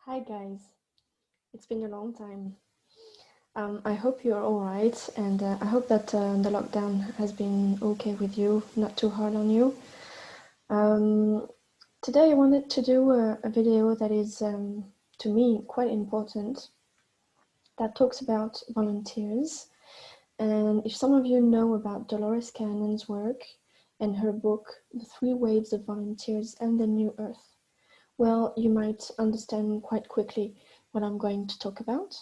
Hi guys, it's been a long time. I hope you're all right, and I hope that the lockdown has been okay with you, not too hard on you. Today I wanted to do a video that is, to me, quite important, that talks about volunteers. And if some of you know about Dolores Cannon's work and her book, The Three Waves of Volunteers and the New Earth, well, you might understand quite quickly what I'm going to talk about.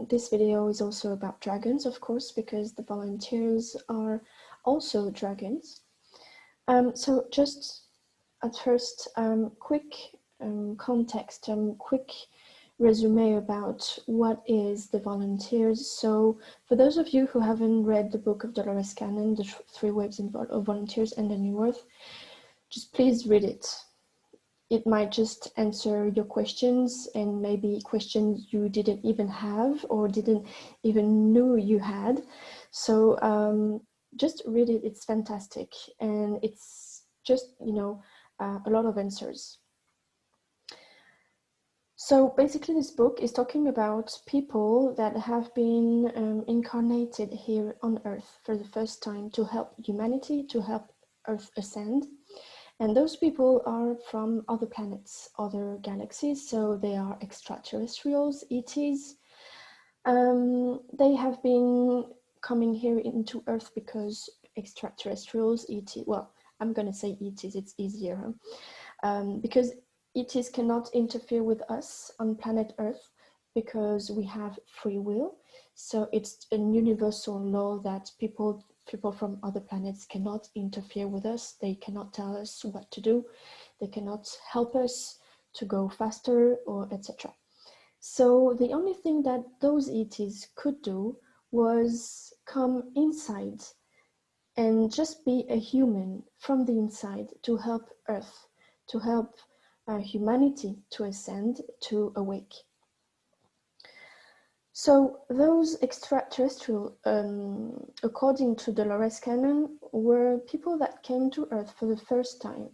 This video is also about dragons, of course, because the volunteers are also dragons. So just at first, quick context, quick resume about what is the volunteers. So for those of you who haven't read the book of Dolores Cannon, The Three Waves of Volunteers and the New Earth, just please read it. It might just answer your questions, and maybe questions you didn't even have or didn't even know you had. So just read it, it's fantastic. And it's just, a lot of answers. So basically this book is talking about people that have been incarnated here on Earth for the first time to help humanity, to help Earth ascend. And those people are from other planets, other galaxies, so they are extraterrestrials, ETs. They have been coming here into Earth because extraterrestrials, ET, well, I'm gonna say ETs, it's easier, because ETs cannot interfere with us on planet Earth because we have free will. So it's a universal law that people from other planets cannot interfere with us. They cannot tell us what to do. They cannot help us to go faster or etc. So the only thing that those ETs could do was come inside and just be a human from the inside to help Earth, to help humanity to ascend, to awake. So those extraterrestrial, according to Dolores Cannon, were people that came to Earth for the first time.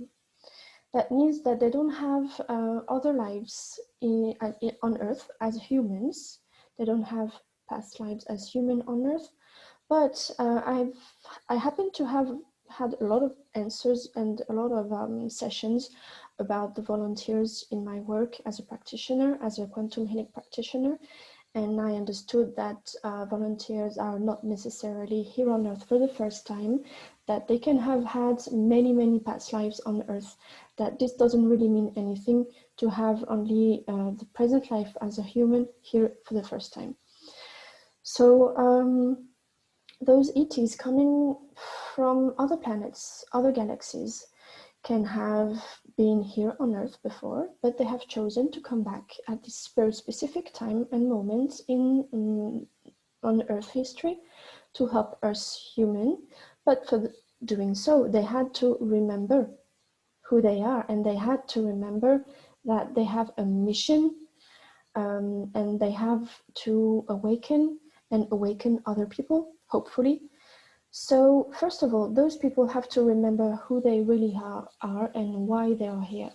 That means that they don't have other lives on Earth as humans. They don't have past lives as human on Earth. But I happen to have had a lot of answers and a lot of sessions about the volunteers in my work as a practitioner, as a quantum healing practitioner. And I understood that volunteers are not necessarily here on Earth for the first time, that they can have had many, many past lives on Earth, that this doesn't really mean anything to have only the present life as a human here for the first time. So those ETs coming from other planets, other galaxies, can have been here on Earth before, but they have chosen to come back at this very specific time and moment on Earth history to help us human. But for doing so, they had to remember who they are, and they had to remember that they have a mission, and they have to awaken and awaken other people, hopefully. So first of all, those people have to remember who they really are and why they are here.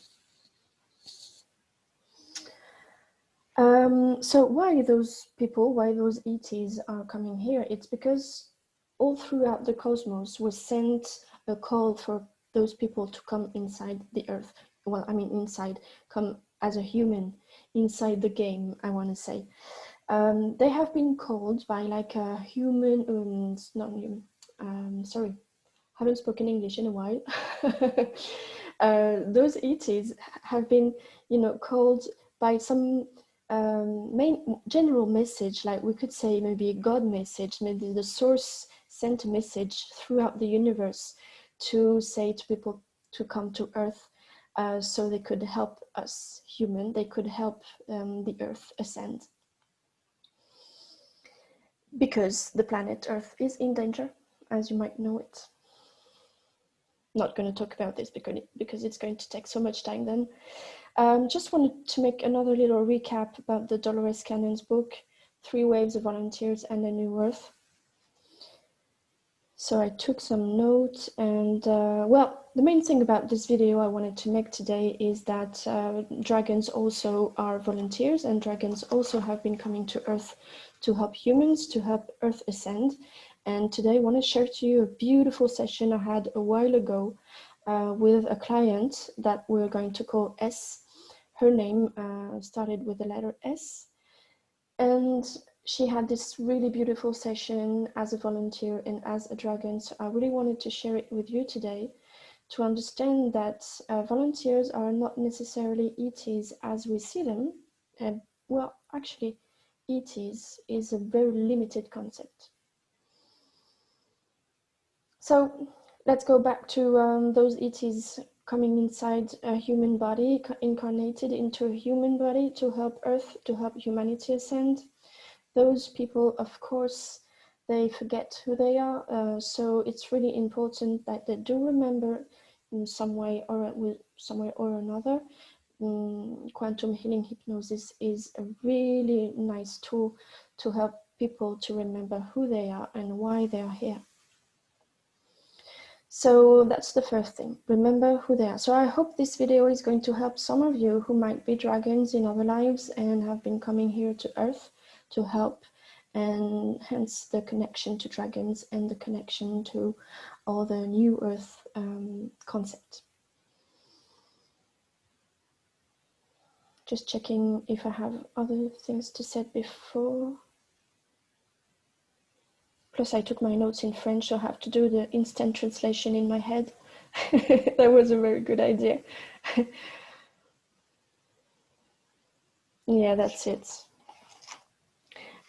So why those people, why those ETs are coming here? It's because all throughout the cosmos was sent a call for those people to come inside the Earth. Well, I mean inside, come as a human, inside the game, I want to say. They have been called by like a human, not human, sorry, haven't spoken English in a while. Those ETs have been, called by some main general message, like we could say maybe a God message, maybe the source sent a message throughout the universe to say to people to come to Earth, so they could help us human, they could help the Earth ascend. Because the planet Earth is in danger, as you might know it. Not going to talk about this because it's going to take so much time then. Just wanted to make another little recap about the Dolores Cannon's book, Three Waves of Volunteers and the New Earth. So I took some notes, and well, the main thing about this video I wanted to make today is that dragons also are volunteers, and dragons also have been coming to Earth to help humans, to help Earth ascend. And today I want to share to you a beautiful session I had a while ago with a client that we're going to call S. Her name started with the letter S. And she had this really beautiful session as a volunteer and as a dragon. So I really wanted to share it with you today to understand that volunteers are not necessarily ETs as we see them. Well, actually, ETs is a very limited concept. So let's go back to those ETs coming inside a human body, incarnated into a human body to help Earth, to help humanity ascend. Those people, of course, they forget who they are. So it's really important that they do remember in some way or another. Quantum healing hypnosis is a really nice tool to help people to remember who they are and why they are here. So that's the first thing, remember who they are. So I hope this video is going to help some of you who might be dragons in other lives and have been coming here to Earth to help, and hence the connection to dragons and the connection to all the new Earth concept. Just checking if I have other things to say before. Plus I took my notes in French, so I have to do the instant translation in my head. That was a very good idea. Yeah, that's it.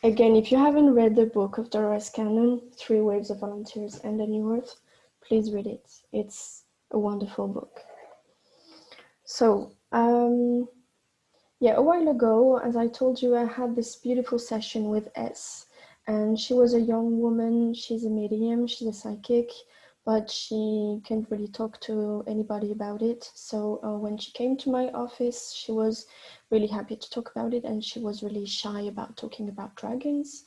Again, if you haven't read the book of Dolores Cannon, 3 Waves of Volunteers and the New Earth, please read it. It's a wonderful book. So, yeah, a while ago, as I told you, I had this beautiful session with S. And she was a young woman, she's a medium, she's a psychic, but she can't really talk to anybody about it. So when she came to my office, she was really happy to talk about it, and she was really shy about talking about dragons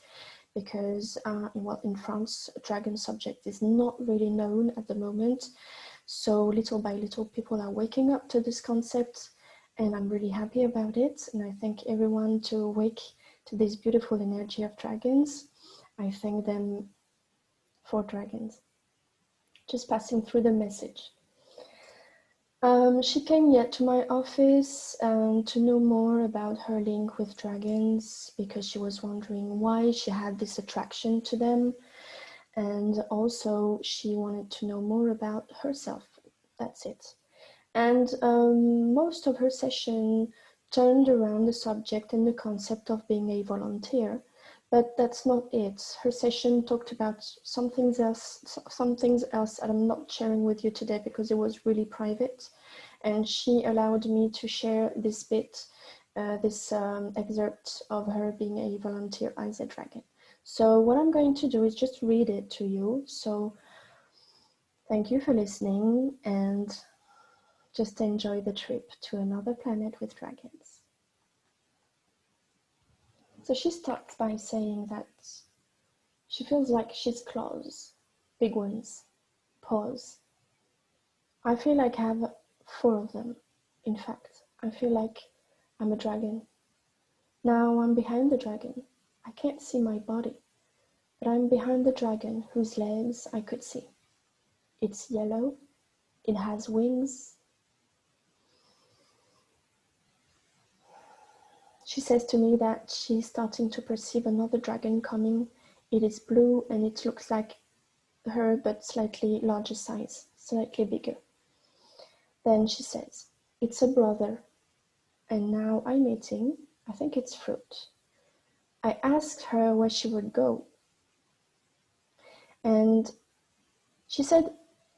because, well, in France, dragon subject is not really known at the moment. So little by little, people are waking up to this concept, and I'm really happy about it. And I thank everyone to awake to this beautiful energy of dragons. I thank them for dragons. Just passing through the message. She came yet to my office to know more about her link with dragons because she was wondering why she had this attraction to them, and also she wanted to know more about herself. That's it. And most of her session turned around the subject and the concept of being a volunteer. But that's not it. Her session talked about some things else that I'm not sharing with you today because it was really private. And she allowed me to share this bit, this excerpt of her being a volunteer as a dragon. So what I'm going to do is just read it to you. So thank you for listening, and just enjoy the trip to another planet with dragons. So she starts by saying that she feels like she's claws, big ones, paws. I feel like I have 4 of them. In fact, I feel like I'm a dragon. Now I'm behind the dragon. I can't see my body, but I'm behind the dragon whose legs I could see. It's yellow, it has wings. She says to me that she's starting to perceive another dragon coming. It is blue and it looks like her, but slightly larger size, slightly bigger. Then she says, it's a brother, and now I'm eating, I think it's fruit. I asked her where she would go, and she said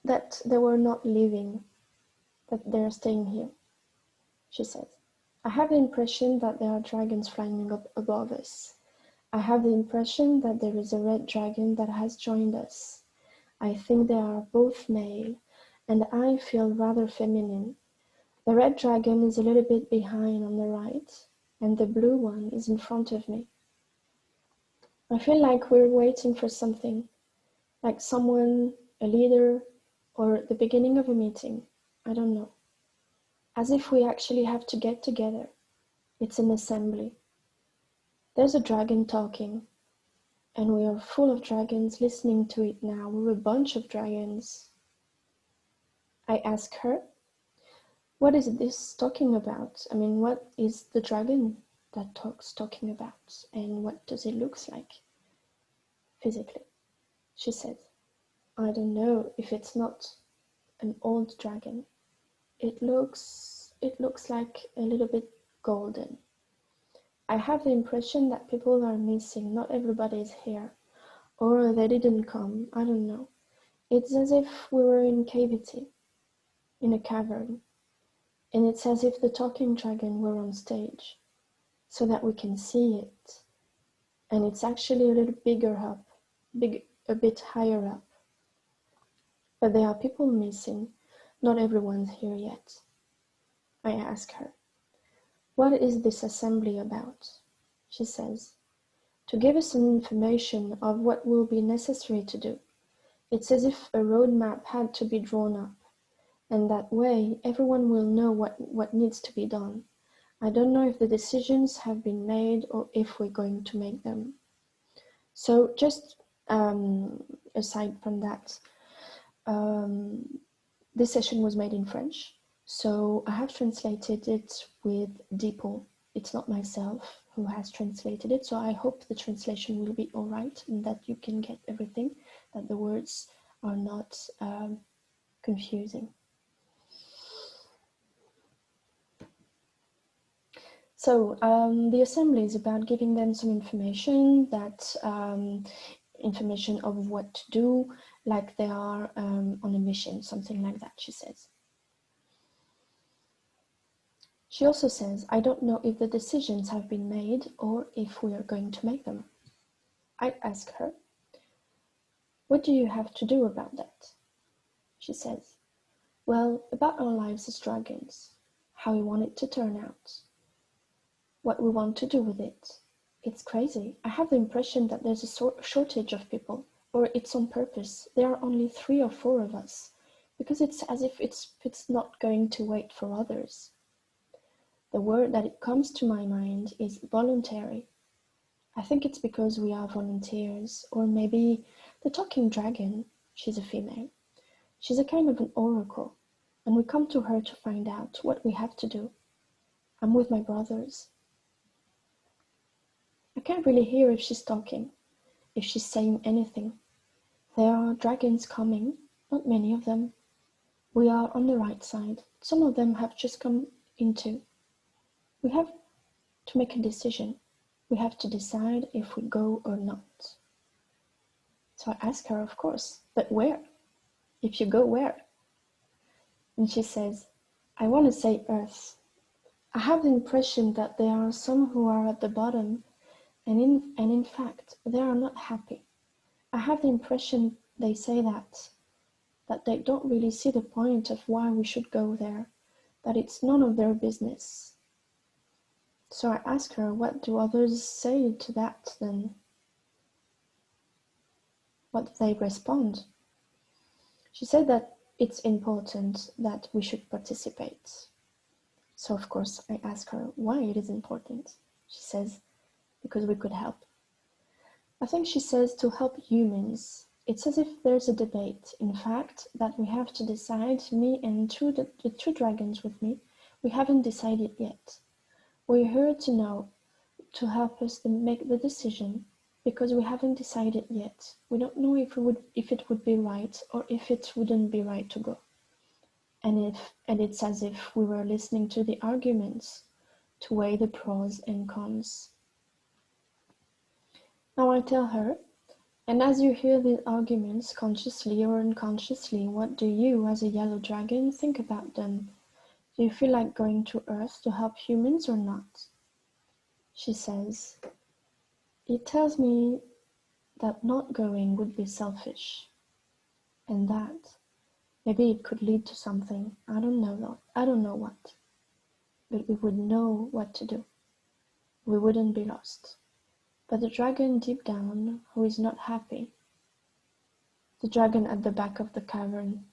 that they were not leaving, that they're staying here. She said, I have the impression that there are dragons flying up above us. I have the impression that there is a red dragon that has joined us. I think they are both male, and I feel rather feminine. The red dragon is a little bit behind on the right, and the blue one is in front of me. I feel like we're waiting for something. like someone, a leader, or the beginning of a meeting. I don't know. As if we actually have to get together. It's an assembly. There's a dragon talking, and we are full of dragons listening to it now. We're a bunch of dragons. I ask her, what is this talking about? I mean, what is the dragon that talking about? And what does it look like physically? She says, I don't know if it's not an old dragon. It looks like a little bit golden. I have the impression that people are missing. Not everybody is here. Or they didn't come. I don't know. It's as if we were in cavity, in a cavern. And it's as if the talking dragon were on stage, so that we can see it. And it's actually a little bigger up, a bit higher up. But there are people missing. Not everyone's here yet. I ask her, what is this assembly about? She says, to give us some information of what will be necessary to do. It's as if a roadmap had to be drawn up, and that way everyone will know what needs to be done. I don't know if the decisions have been made or if we're going to make them. So just aside from that, this session was made in French, so I have translated it with Deeple. It's not myself who has translated it, so I hope the translation will be all right and that you can get everything, that the words are not confusing. So the assembly is about giving them some information, information of what to do, like they are on a mission, something like that, she says. She also says, I don't know if the decisions have been made or if we are going to make them. I ask her, what do you have to do about that? She says, well, about our lives as dragons, how we want it to turn out, what we want to do with it. It's crazy. I have the impression that there's a shortage of people, or it's on purpose. There are only 3 or 4 of us, because it's as if it's not going to wait for others. The word that comes to my mind is voluntary. I think it's because we are volunteers, or maybe the talking dragon, she's a female. She's a kind of an oracle, and we come to her to find out what we have to do. I'm with my brothers. I can't really hear if she's talking, if she's saying anything. There are dragons coming, not many of them. We are on the right side. Some of them have just come into. We have to make a decision. We have to decide if we go or not. So I ask her, of course, but where? If you go, where? And she says, I want to say Earth. I have the impression that there are some who are at the bottom, and in fact, they are not happy. I have the impression they say that they don't really see the point of why we should go there, that it's none of their business. So I ask her, what do others say to that then? What do they respond? She said that it's important that we should participate. So of course I ask her why it is important. She says, because we could help. I think she says to help humans. It's as if there's a debate, in fact, that we have to decide, me and the 2 dragons with me, we haven't decided yet. We're here to help us to make the decision, because we haven't decided yet. We don't know if it would be right or if it wouldn't be right to go. And it's as if we were listening to the arguments to weigh the pros and cons. Now I tell her, and as you hear these arguments, consciously or unconsciously, what do you, as a yellow dragon, think about them? Do you feel like going to Earth to help humans or not? She says, it tells me that not going would be selfish, and that maybe it could lead to something. I don't know what, but we would know what to do. We wouldn't be lost. But the dragon deep down, who is not happy, The dragon at the back of the cavern,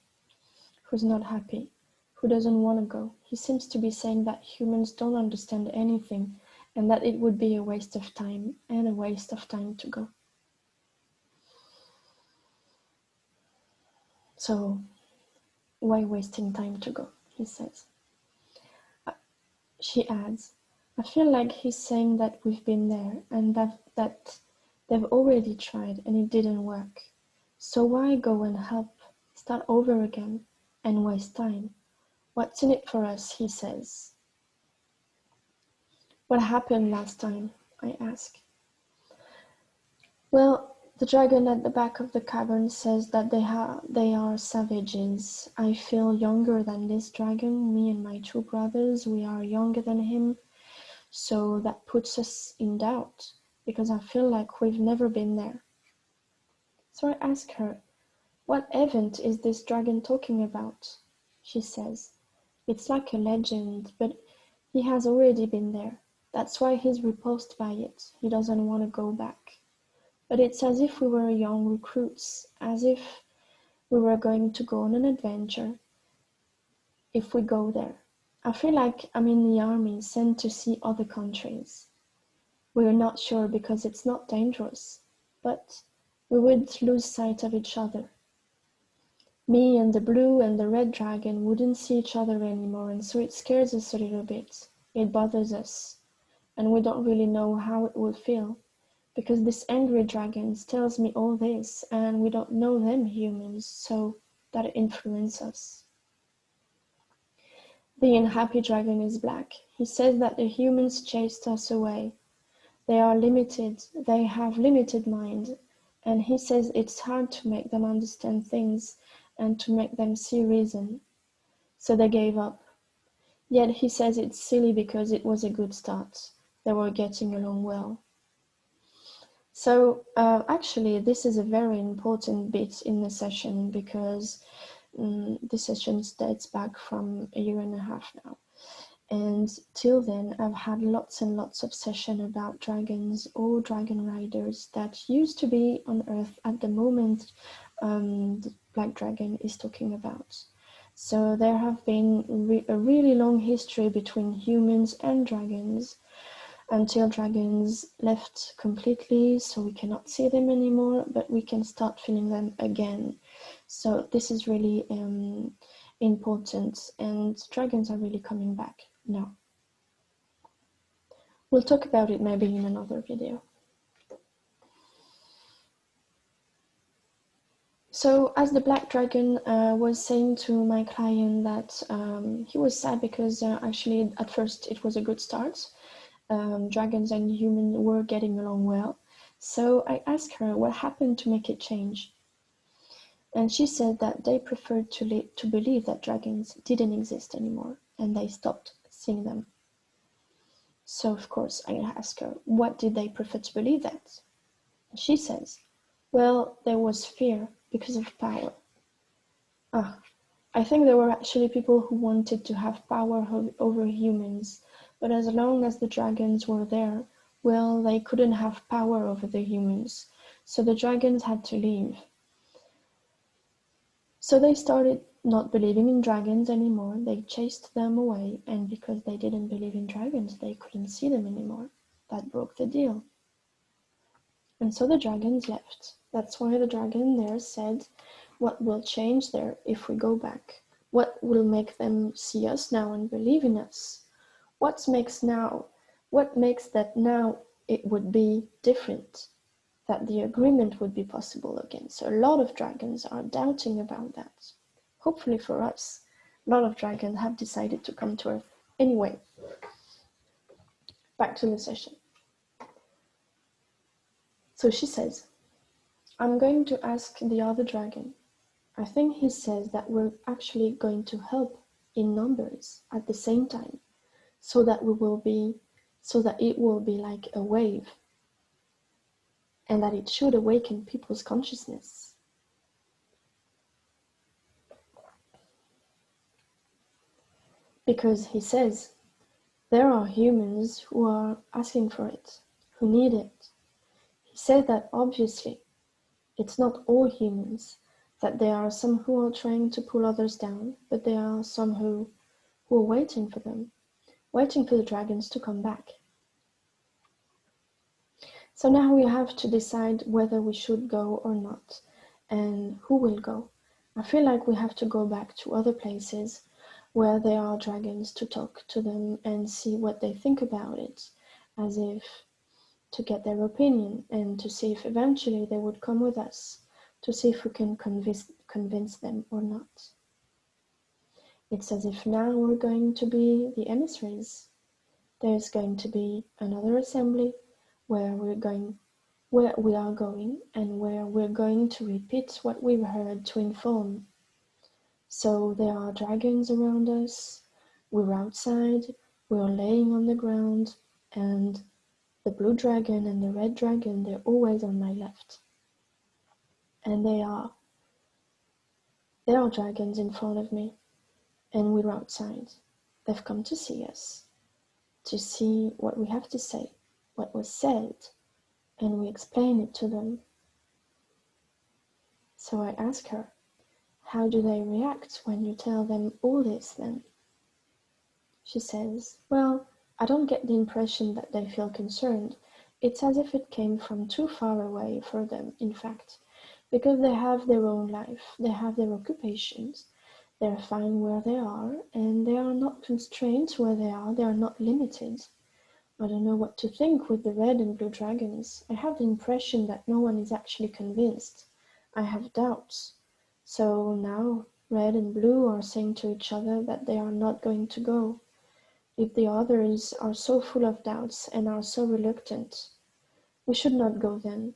who's not happy, who doesn't want to go. He seems to be saying that humans don't understand anything and that it would be a waste of time and a waste of time to go. So why wasting time to go, he says. She adds, I feel like he's saying that we've been there and that they've already tried and it didn't work. So why go and help, start over again and waste time? What's in it for us, he says. What happened last time, I ask. Well, the dragon at the back of the cavern says that they are savages. I feel younger than this dragon. Me and my two brothers, we are younger than him. So that puts us in doubt because I feel like we've never been there. So I ask her, what event is this dragon talking about? She says, it's like a legend, but he has already been there. That's why he's repulsed by it. He doesn't want to go back. But it's as if we were young recruits, as if we were going to go on an adventure if we go there. I feel like I'm in the army sent to see other countries. We're not sure because it's not dangerous, but we would lose sight of each other. Me and the blue and the red dragon wouldn't see each other anymore, and so it scares us a little bit. It bothers us, and we don't really know how it would feel. Because this angry dragon tells me all this, and we don't know them humans, so that influences us. The unhappy dragon is black. He says that the humans chased us away. They are limited, they have limited mind, and he says it's hard to make them understand things and to make them see reason. So they gave up. Yet he says it's silly because it was a good start. They were getting along well. So actually, this is a very important bit in the session because the session dates back from a year and a half now. And till then, I've had lots and lots of sessions about dragons or dragon riders that used to be on Earth at the moment the Black Dragon is talking about. So there have been a really long history between humans and dragons, until dragons left completely, so we cannot see them anymore, but we can start feeling them again. So this is really important, and dragons are really coming back now. We'll talk about it maybe in another video. So as the Black Dragon was saying to my client that he was sad because actually at first it was a good start. Dragons and humans were getting along well. So I asked her what happened to make it change. And she said that they preferred to believe that dragons didn't exist anymore, and they stopped seeing them. So of course I asked her, what did they prefer to believe that? And she says, well, there was fear because of power. I think there were actually people who wanted to have power over humans, but as long as the dragons were there, well, they couldn't have power over the humans, so the dragons had to leave. So they started not believing in dragons anymore, they chased them away, and because they didn't believe in dragons, they couldn't see them anymore. That broke the deal. And so the dragons left. That's why the dragon there said, what will change there if we go back? What will make them see us now and believe in us? What makes that now it would be different? That the agreement would be possible again. So a lot of dragons are doubting about that. Hopefully for us, a lot of dragons have decided to come to Earth. Anyway, back to the session. So she says, I'm going to ask the other dragon. I think he says that we're actually going to help in numbers at the same time, so that it will be like a wave, and that it should awaken people's consciousness. Because he says there are humans who are asking for it, who need it. He said that obviously it's not all humans, that there are some who are trying to pull others down, but there are some who are waiting for them, waiting for the dragons to come back. So now we have to decide whether we should go or not, and who will go. I feel like we have to go back to other places where there are dragons to talk to them and see what they think about it, as if to get their opinion and to see if eventually they would come with us, to see if we can convince them or not. It's as if now we're going to be the emissaries. There's going to be another assembly where we are going and where we're going to repeat what we've heard to inform. So there are dragons around us, we're outside, we're laying on the ground, and the blue dragon and the red dragon, they're always on my left. And they are dragons in front of me, and we're outside. They've come to see us, to see what we have to say, what was said, and we explain it to them. So I ask her, how do they react when you tell them all this then? She says, well, I don't get the impression that they feel concerned. It's as if it came from too far away for them, in fact, because they have their own life, they have their occupations, they're fine where they are, and they are not constrained where they are not limited. I don't know what to think with the red and blue dragons. I have the impression that no one is actually convinced. I have doubts. So now red and blue are saying to each other that they are not going to go. If the others are so full of doubts and are so reluctant, we should not go then.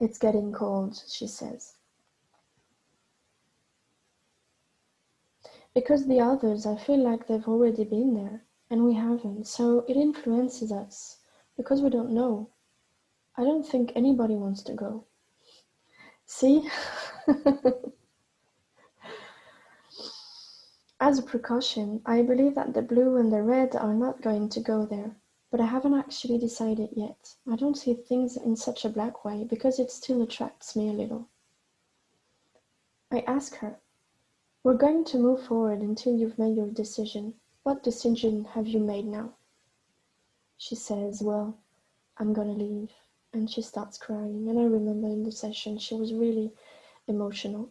It's getting cold, she says. Because the others, I feel like they've already been there, and we haven't, so it influences us, because we don't know. I don't think anybody wants to go. See? As a precaution, I believe that the blue and the red are not going to go there, but I haven't actually decided yet. I don't see things in such a black way because it still attracts me a little. I ask her, we're going to move forward until you've made your decision. What decision have you made now? She says, well, I'm gonna leave. And she starts crying. And I remember in the session, she was really emotional.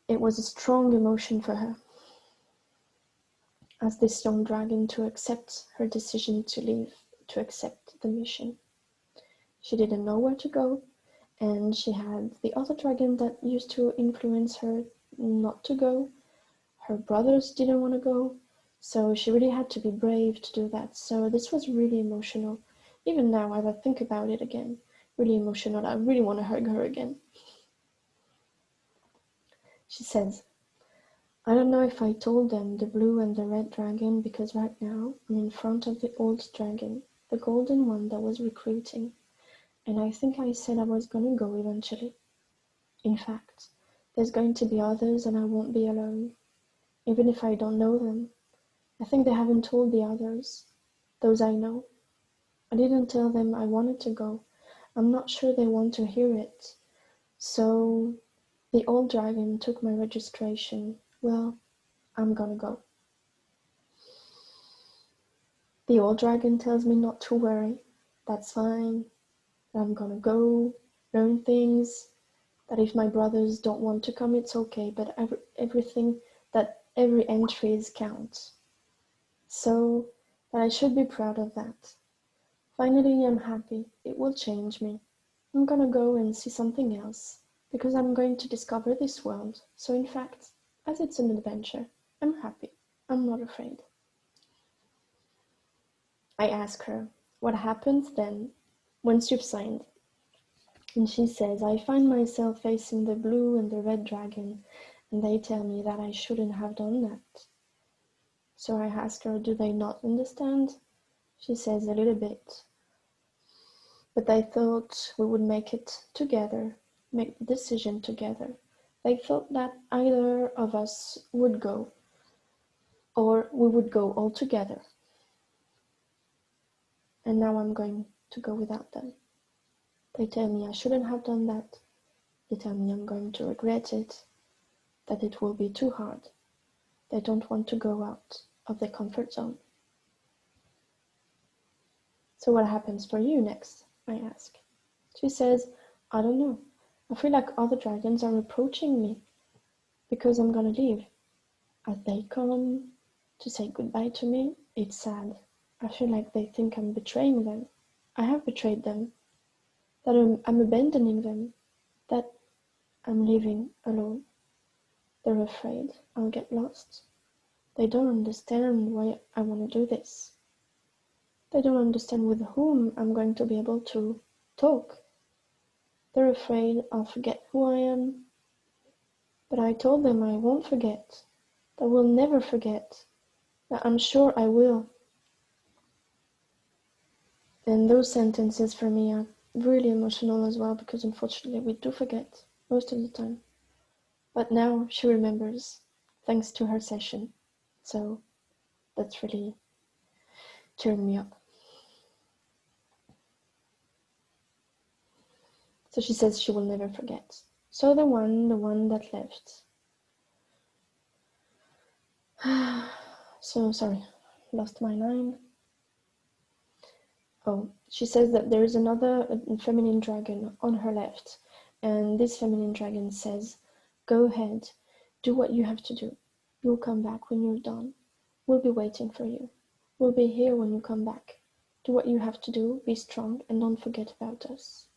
It was a strong emotion for her, as this young dragon, to accept her decision to leave, to accept the mission. She didn't know where to go, and she had the other dragon that used to influence her not to go. Her brothers didn't want to go, so she really had to be brave to do that. So this was really emotional. Even now, as I think about it again, really emotional. I really want to hug her again. She says, I don't know if I told them the blue and the red dragon because right now I'm in front of the old dragon, the golden one that was recruiting, and I think I said I was gonna go eventually. In fact, there's going to be others and I won't be alone, even if I don't know them. I think they haven't told the others, those I know. I didn't tell them I wanted to go. I'm not sure they want to hear it. So the old dragon took my registration. Well, I'm gonna go. The old dragon tells me not to worry. That's fine. That I'm gonna go, learn things. That if my brothers don't want to come, it's okay. But every entry counts. So that I should be proud of that. Finally, I'm happy. It will change me. I'm gonna go and see something else, because I'm going to discover this world. So in fact, as it's an adventure, I'm happy. I'm not afraid. I ask her, what happens then, once you've signed? And she says, I find myself facing the blue and the red dragon, and they tell me that I shouldn't have done that. So I ask her, do they not understand? She says, a little bit. But they thought we would make it together, make the decision together. They thought that either of us would go, or we would go all together. And now I'm going to go without them. They tell me I shouldn't have done that. They tell me I'm going to regret it, that it will be too hard. They don't want to go out of their comfort zone. So what happens for you next? I ask. She says, I don't know. I feel like other dragons are approaching me because I'm gonna leave. As they come to say goodbye to me, it's sad. I feel like they think I'm betraying them. I have betrayed them. That I'm abandoning them. That I'm leaving alone. They're afraid I'll get lost. They don't understand why I want to do this. They don't understand with whom I'm going to be able to talk. They're afraid I'll forget who I am. But I told them I won't forget. That I will never forget. That I'm sure I will. And those sentences for me are really emotional as well, because unfortunately we do forget most of the time. But now she remembers, thanks to her session. So that's really cheering me up. So she says she will never forget. So the one that left. So sorry, lost my line. Oh, she says that there is another feminine dragon on her left, and this feminine dragon says, go ahead, do what you have to do. You'll come back when you're done. We'll be waiting for you. We'll be here when you come back. Do what you have to do, be strong, and don't forget about us.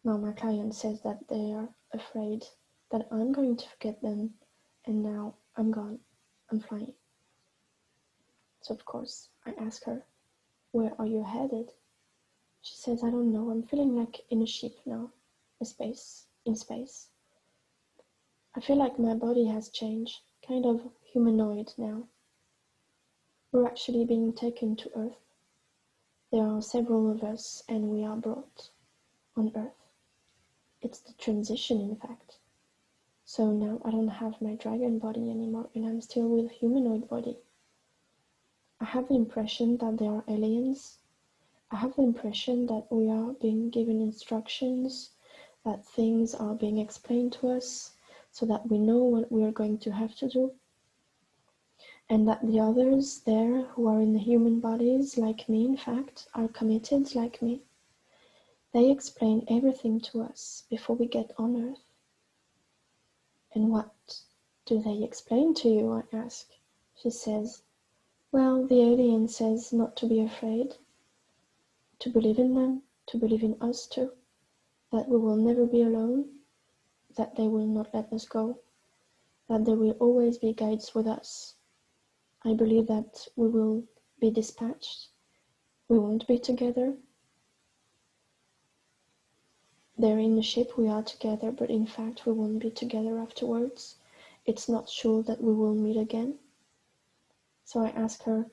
Now my client says that they are afraid that I'm going to forget them, and now I'm gone. I'm flying. So of course, I ask her, where are you headed? She says, I don't know, I'm feeling like in a ship now, in space. I feel like my body has changed, kind of humanoid now. We're actually being taken to Earth. There are several of us, and we are brought on Earth. It's the transition, in fact. So now I don't have my dragon body anymore, and I'm still with humanoid body. I have the impression that there are aliens. I have the impression that we are being given instructions, that things are being explained to us so that we know what we are going to have to do. And that the others there who are in the human bodies, like me, in fact, are committed like me. They explain everything to us before we get on Earth. And what do they explain to you, I ask. She says, well, the alien says not to be afraid, to believe in them, to believe in us too, that we will never be alone, that they will not let us go, that there will always be guides with us. I believe that we will be dispatched. We won't be together. They're in the ship, we are together, but in fact we won't be together afterwards. It's not sure that we will meet again. So I ask her,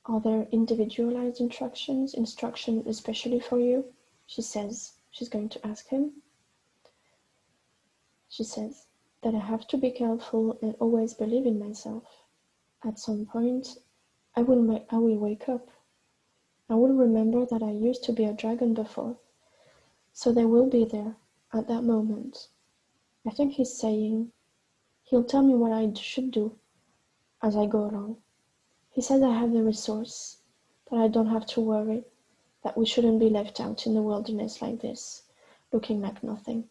are there individualized instructions especially for you? She says she's going to ask him. She says that I have to be careful and always believe in myself. At some point, I will wake up. I will remember that I used to be a dragon before, so they will be there at that moment. I think he's saying he'll tell me what I should do as I go along. He says I have the resource, that I don't have to worry, that we shouldn't be left out in the wilderness like this, looking like nothing.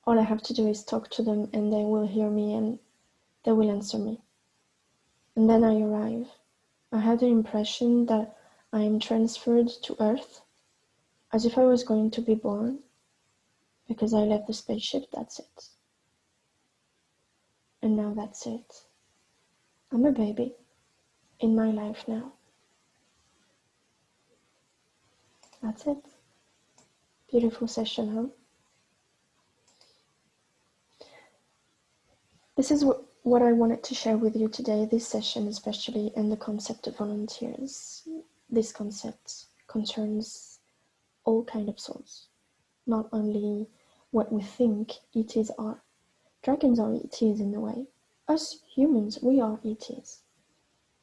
All I have to do is talk to them and they will hear me and they will answer me. And then I arrive. I have the impression that I am transferred to Earth, as if I was going to be born, because I left the spaceship, that's it. And now that's it. I'm a baby in my life now. That's it. Beautiful session, huh? This is what I wanted to share with you today, this session especially, and the concept of volunteers. This concept concerns all kinds of souls, not only what we think ETs are. Dragons are ETs in a way. Us humans, we are ETs.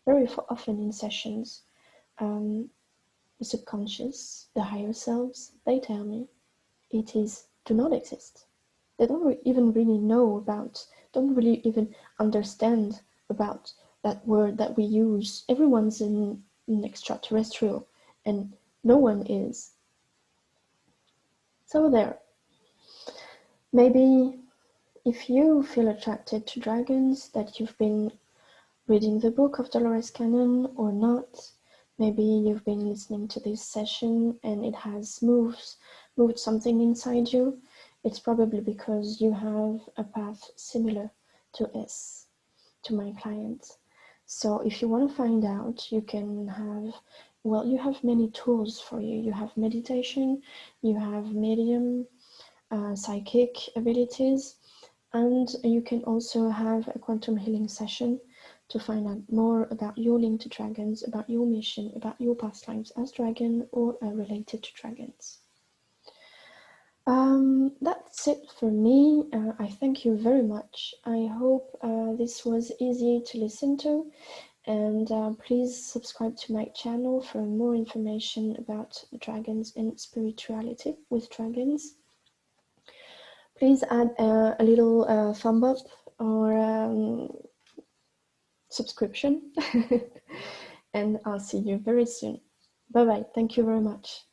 Very often in sessions, the subconscious, the higher selves, they tell me it is do not exist. They don't even really know about, don't really even understand about that word that we use. Everyone's an extraterrestrial, and no one is. So there. Maybe if you feel attracted to dragons, that you've been reading the book of Dolores Cannon or not, maybe you've been listening to this session and it has moved something inside you, it's probably because you have a path similar to my client. So if you want to find out, you can have, well, you have many tools for you. You have meditation, you have medium, psychic abilities, and you can also have a quantum healing session to find out more about your link to dragons, about your mission, about your past lives as dragon or related to dragons. That's it for me. I thank you very much. I hope this was easy to listen to, and please subscribe to my channel for more information about dragons and spirituality with dragons. Please add a little thumb up or subscription, and I'll see you very soon. Bye bye. Thank you very much.